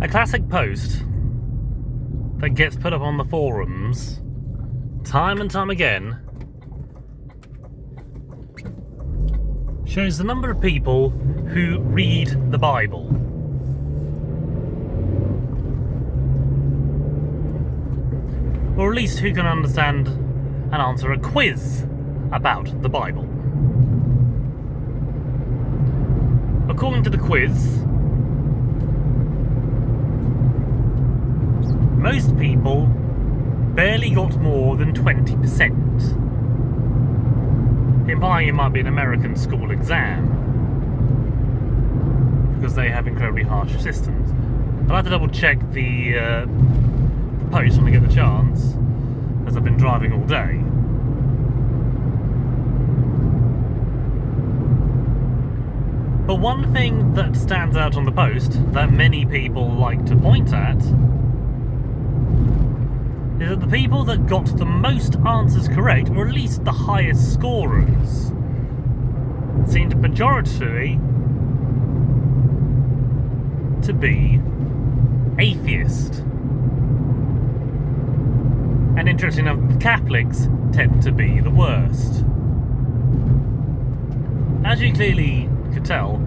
A classic post that gets put up on the forums time and time again shows the number of people who read the Bible. Or at least who can understand and answer a quiz about the Bible. According to the quiz, most people barely got more than 20%. Implying it might be an American school exam, because they have incredibly harsh systems. I'll have to double check the post when I get the chance, as I've been driving all day. But one thing that stands out on the post that many people like to point at is that the people that got the most answers correct, or at least the highest scorers, seemed majority to be atheist. And interesting enough, Catholics tend to be the worst. As you clearly could tell,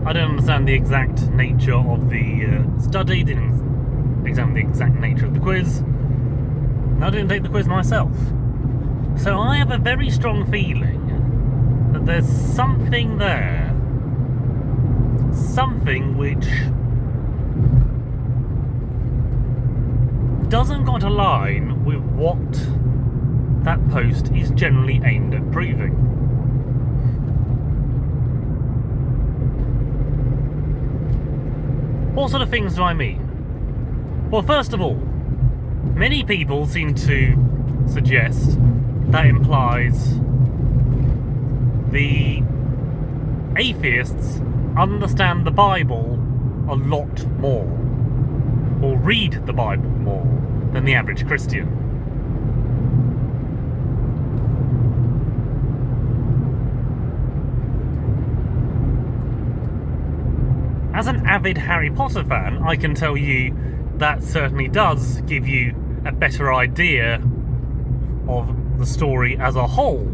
I don't understand the exact nature of the study, didn't examine the exact nature of the quiz. I didn't take the quiz myself. So I have a very strong feeling that there's something there. Something which doesn't quite align with what that post is generally aimed at proving. What sort of things do I mean? Well, first of all, many people seem to suggest that implies the atheists understand the Bible a lot more, or read the Bible more than the average Christian. As an avid Harry Potter fan, I can tell you that certainly does give you a better idea of the story as a whole,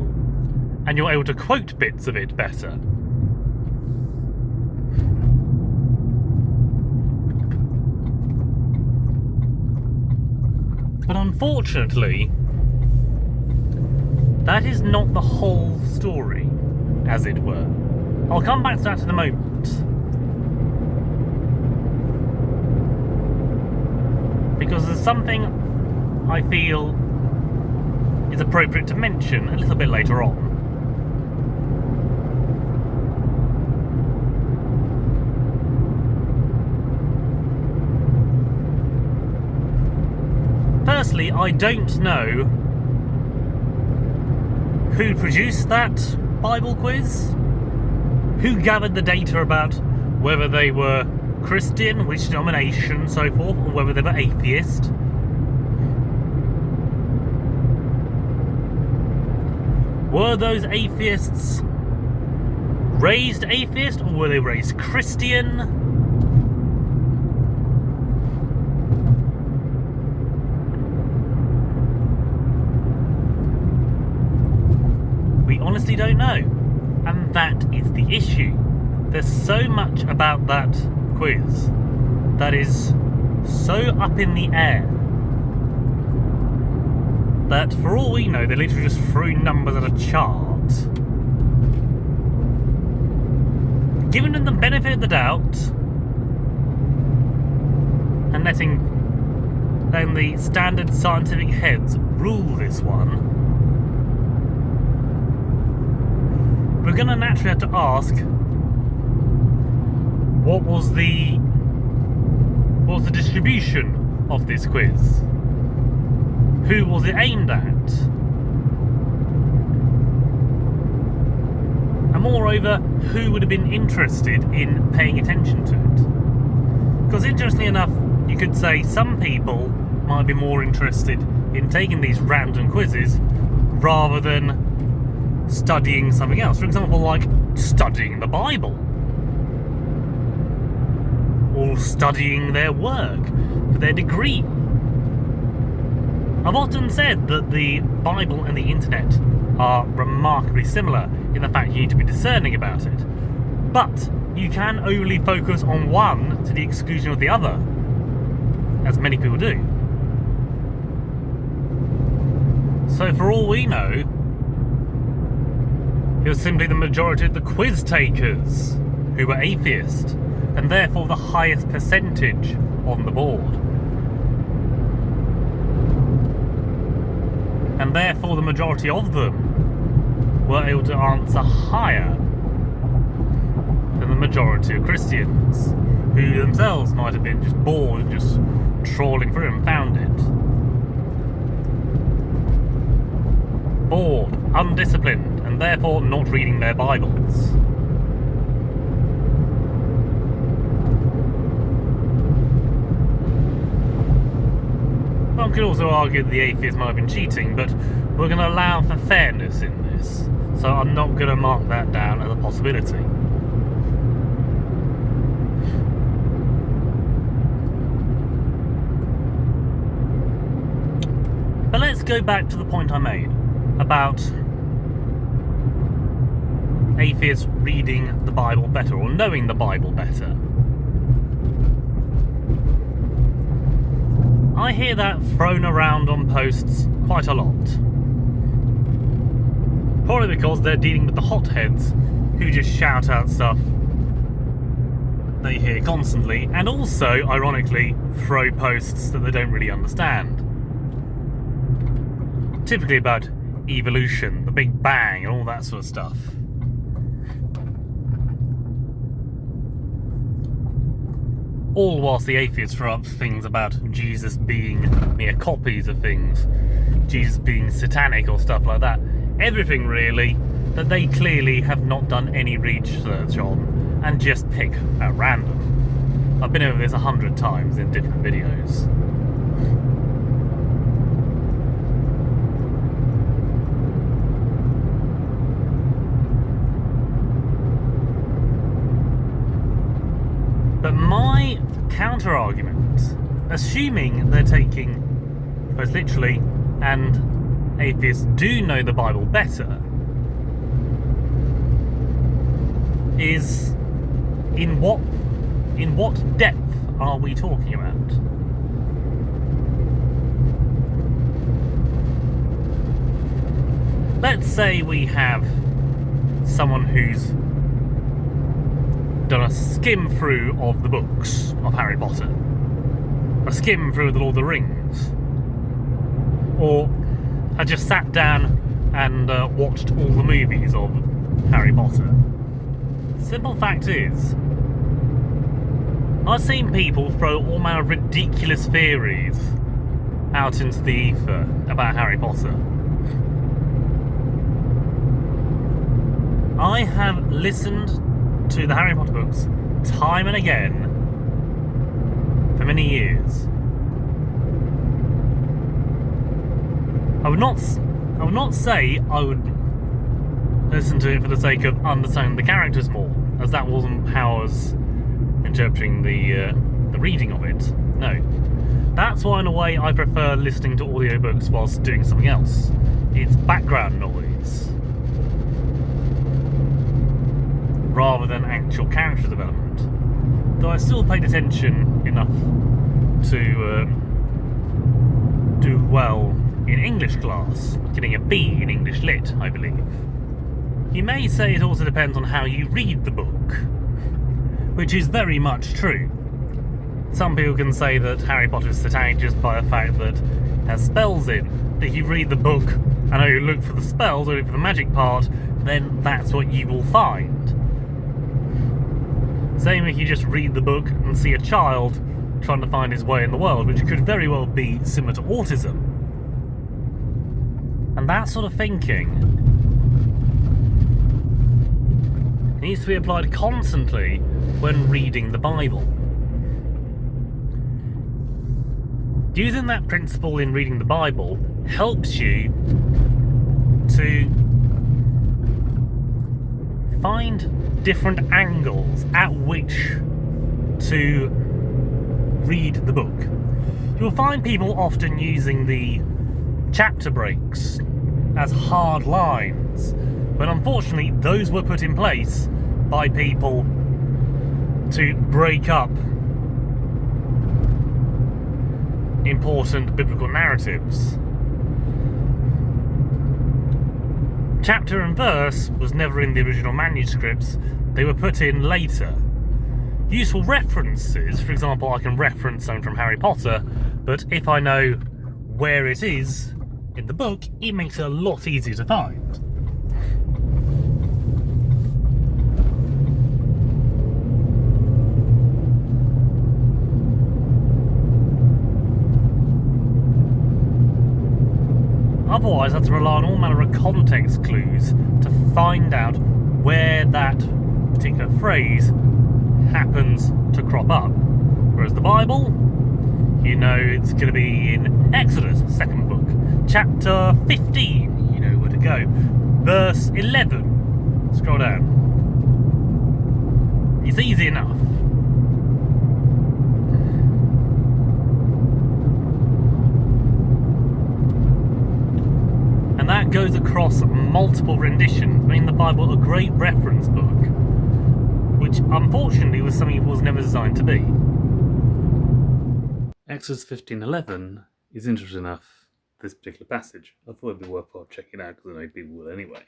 and you're able to quote bits of it better. But unfortunately, that is not the whole story, as it were. I'll come back to that in a moment. Because there's something I feel is appropriate to mention a little bit later on. Firstly, I don't know who produced that Bible quiz, who gathered the data about whether they were Christian, which denomination, so forth, or whether they were atheist. Were those atheists raised atheist, or were they raised Christian? We honestly don't know, and that is the issue. There's so much about that quiz that is so up in the air that for all we know, they literally just threw numbers at a chart. Giving them the benefit of the doubt and letting the standard scientific heads rule this one, we're going to naturally have to ask, what was the distribution of this quiz? Who was it aimed at? And moreover, who would have been interested in paying attention to it? Because interestingly enough, you could say some people might be more interested in taking these random quizzes rather than studying something else. For example, like studying the Bible. or studying their work for their degree. I've often said that the Bible and the internet are remarkably similar in the fact you need to be discerning about it. But you can overly focus on one to the exclusion of the other, as many people do. So for all we know, it was simply the majority of the quiz takers who were atheist, and therefore the highest percentage on the board. And therefore the majority of them were able to answer higher than the majority of Christians, who themselves might have been just bored and just trawling through and found it. Bored, undisciplined, and therefore not reading their Bibles. One could also argue that the atheists might have been cheating, but we're going to allow for fairness in this, so I'm not going to mark that down as a possibility. But let's go back to the point I made about atheists reading the Bible better, or knowing the Bible better. I hear that thrown around on posts quite a lot. Probably because they're dealing with the hotheads who just shout out stuff they hear constantly, and also, ironically, throw posts that they don't really understand. Typically about evolution, the Big Bang, and all that sort of stuff. All whilst the atheists throw up things about Jesus being mere copies of things, Jesus being satanic or stuff like that. Everything really that they clearly have not done any research on and just pick at random. I've been over this 100 times in different videos. But my counter-argument, assuming they're taking both literally and atheists do know the Bible better, is in what depth are we talking about? Let's say we have someone who's done a skim through of the books of Harry Potter, a skim through the Lord of the Rings, or had just sat down and watched all the movies of Harry Potter. Simple fact is, I've seen people throw all manner of ridiculous theories out into the ether about Harry Potter. I have listened to the Harry Potter books time and again for many years. I would not say I would listen to it for the sake of understanding the characters more, as that wasn't how I was interpreting the reading of it. No. That's why in a way I prefer listening to audiobooks whilst doing something else. It's background noise rather than actual character development. Though I still paid attention enough to do well in English class, getting a B in English Lit, I believe. You may say it also depends on how you read the book, which is very much true. Some people can say that Harry Potter is satanic just by the fact that it has spells in. That if you read the book and you look for the spells or look for the magic part, then that's what you will find. Same if you just read the book and see a child trying to find his way in the world, which could very well be similar to autism. And that sort of thinking needs to be applied constantly when reading the Bible. Using that principle in reading the Bible helps you to find different angles at which to read the book, you'll find people often using the chapter breaks as hard lines, but unfortunately those were put in place by people to break up important biblical narratives. Chapter and verse was never in the original manuscripts, they were put in later. Useful references, for example, I can reference something from Harry Potter, but if I know where it is in the book, it makes it a lot easier to find. Otherwise, I have to rely on all manner of context clues to find out where that particular phrase happens to crop up. Whereas the Bible, you know it's going to be in Exodus, second book, chapter 15, you know where to go, verse 11, scroll down. It's easy enough. And that goes across multiple renditions, making the Bible a great reference book, which unfortunately was something it was never designed to be. Exodus 15:11 is interesting enough, this particular passage. I thought it'd be worthwhile checking it out because I know people will anyway.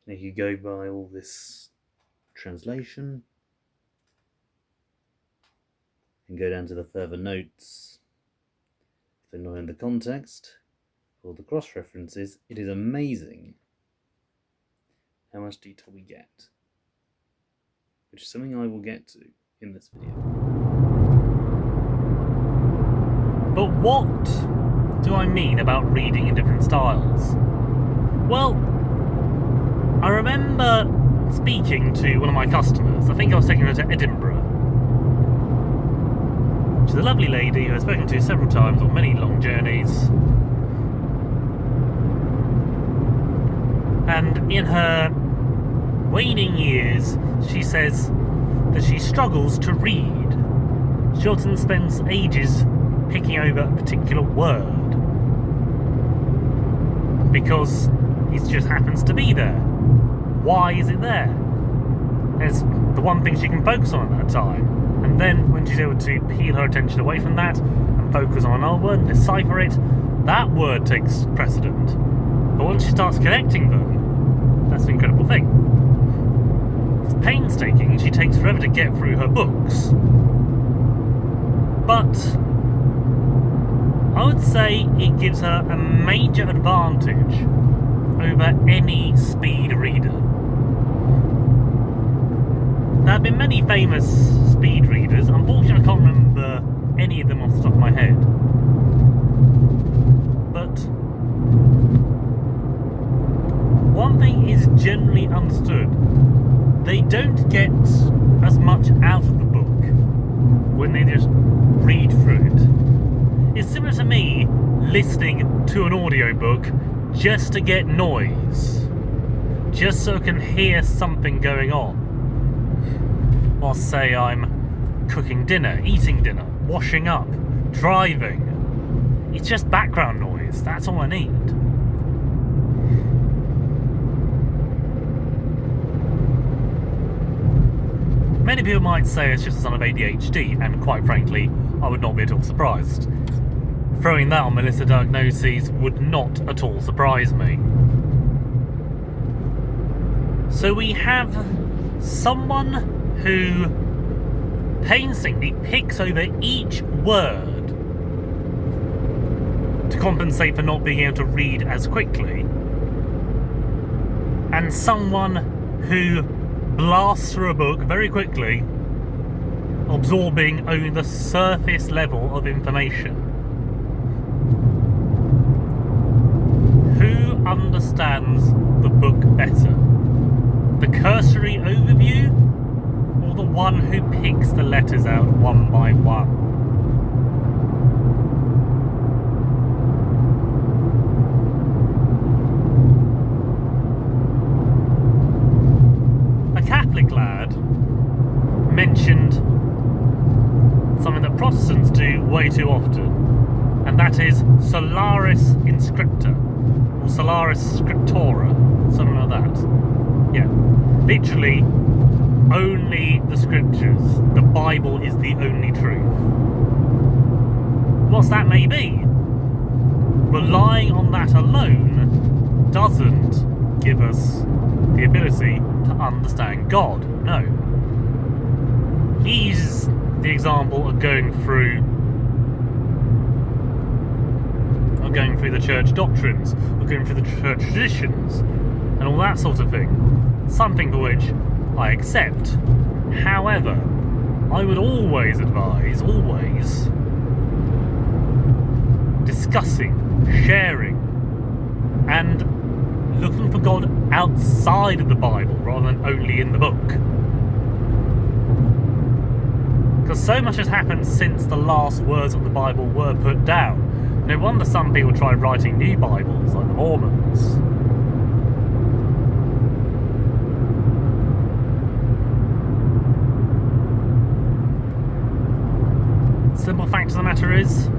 Now you go by all this translation and go down to the further notes. If they're not in the context, or the cross references, it is amazing how much detail we get, which is something I will get to in this video. But what do I mean about reading in different styles? Well, I remember speaking to one of my customers. I think I was taking her to Edinburgh. She's a lovely lady who I've spoken to several times on many long journeys. And in her waning years, she says that she struggles to read. She often spends ages picking over a particular word because it just happens to be there. Why is it there? It's the one thing she can focus on at that time. And then when she's able to peel her attention away from that and focus on another word and decipher it, that word takes precedent. But once she starts connecting them, that's an incredible thing. It's painstaking and she takes forever to get through her books. But I would say it gives her a major advantage over any speed reader. There have been many famous speed readers. Unfortunately, I can't remember any of them off the top of my head. But one thing is generally understood. They don't get as much out of the book when they just read through it. It's similar to me listening to an audiobook just to get noise, just so I can hear something going on. Or say I'm cooking dinner, eating dinner, washing up, driving. It's just background noise, that's all I need. Many people might say it's just a sign of ADHD, and quite frankly, I would not be at all surprised. Throwing that on my list of diagnoses would not at all surprise me. So we have someone who painstakingly picks over each word to compensate for not being able to read as quickly, and someone who blasts through a book very quickly, absorbing only the surface level of information. Who understands the book better? The cursory overview, or the one who picks the letters out one by one? A Catholic lad mentioned way too often, and that is Solaris Inscripta, or Solaris Scriptura, something like that. Yeah, literally, only the scriptures, the Bible is the only truth. Whilst that may be, relying on that alone doesn't give us the ability to understand God. No. He uses the example of going through the church doctrines, or going through the church traditions, and all that sort of thing. Something for which I accept. However, I would always advise, discussing, sharing, and looking for God outside of the Bible rather than only in the book. Because so much has happened since the last words of the Bible were put down. No wonder some people try writing new Bibles, like the Mormons. Simple fact of the matter is,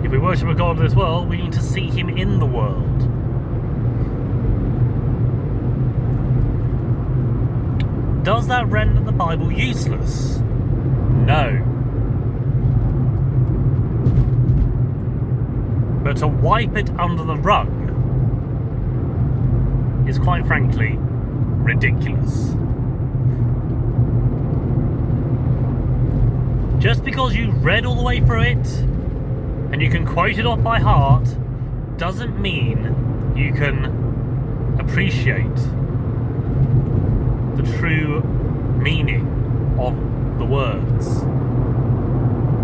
if we worship a God of this world, we need to see him in the world. Does that render the Bible useless? No. But to wipe it under the rug is, quite frankly, ridiculous. Just because you read all the way through it and you can quote it off by heart doesn't mean you can appreciate the true meaning of the words.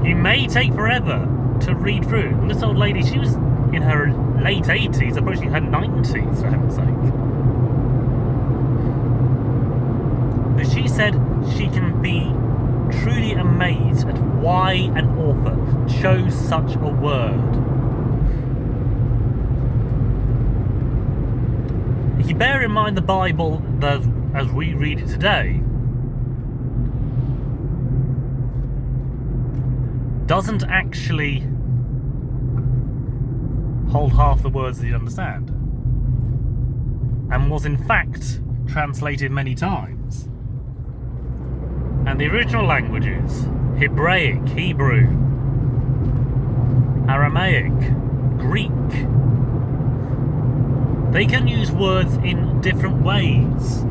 You may take forever to read through. And this old lady, she was in her late 80s, approaching her 90s, for heaven's sake. But she said she can be truly amazed at why an author chose such a word. If you bear in mind the Bible as we read it today doesn't actually hold half the words that you understand, and was in fact translated many times. And the original languages, Hebraic, Hebrew, Aramaic, Greek, they can use words in different ways.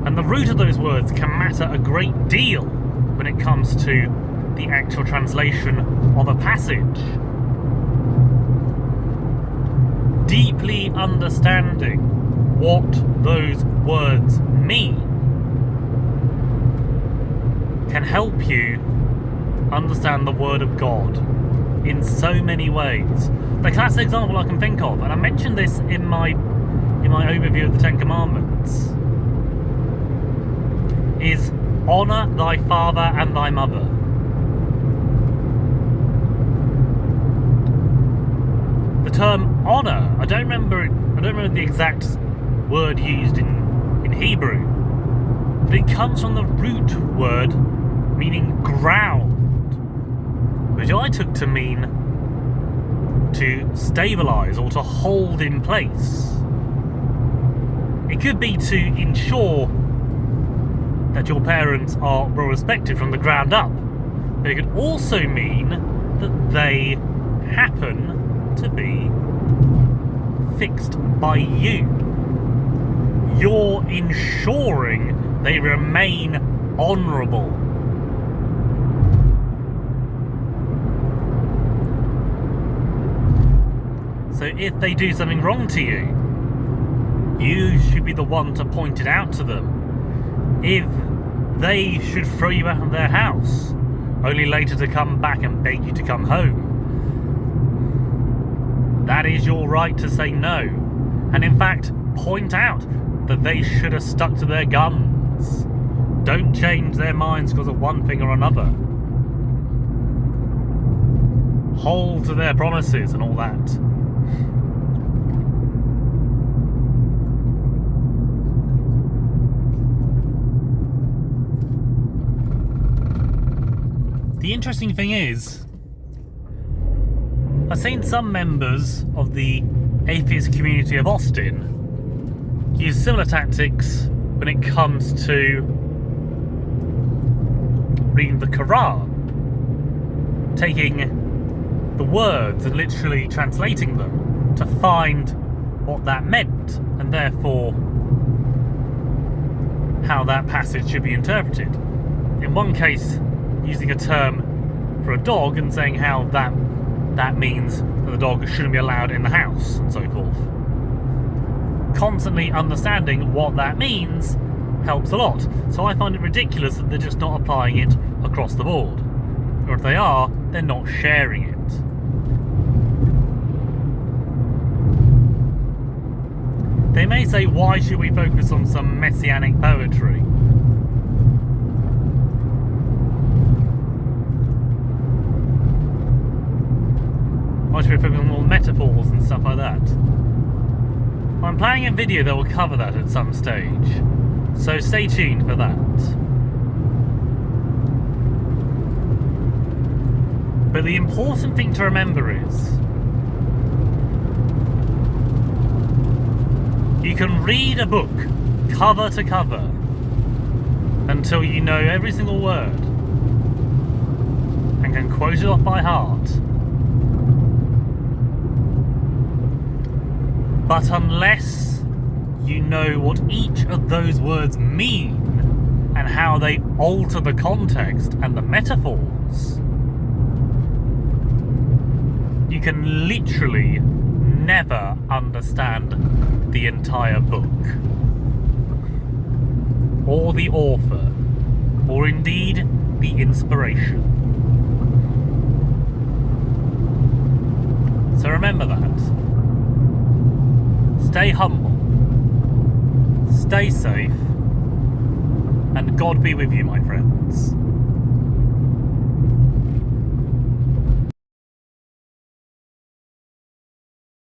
And the root of those words can matter a great deal when it comes to the actual translation of a passage. Deeply understanding what those words mean can help you understand the Word of God in so many ways. The classic example I can think of, and I mentioned this in my overview of the Ten Commandments, is honour thy father and thy mother. The term honour, I don't remember the exact word used in Hebrew, but it comes from the root word meaning ground, which I took to mean to stabilise or to hold in place. It could be to ensure that your parents are well respected from the ground up, but it could also mean that they happen to be fixed by you. You're ensuring they remain honourable. So if they do something wrong to you, you should be the one to point it out to them. If they should throw you out of their house, only later to come back and beg you to come home, that is your right to say no. And in fact, point out that they should have stuck to their guns. Don't change their minds because of one thing or another. Hold to their promises and all that. the interesting thing is, I've seen some members of the atheist community of Austin use similar tactics when it comes to reading the Quran, taking the words and literally translating them to find what that meant, and therefore how that passage should be interpreted. In one case, using a term for a dog and saying how that means that the dog shouldn't be allowed in the house, and so forth. Constantly understanding what that means helps a lot. So I find it ridiculous that they're just not applying it across the board. Or if they are, they're not sharing it. They may say, why should we focus on some messianic poetry? Why should we focus on all metaphors and stuff like that? I'm planning a video that will cover that at some stage, so stay tuned for that. But the important thing to remember is, you can read a book cover to cover until you know every single word and can quote it off by heart. But unless you know what each of those words mean and how they alter the context and the metaphors, you can literally never understand the entire book, or the author, or indeed the inspiration. So remember that. Stay humble, stay safe, and God be with you, my friends.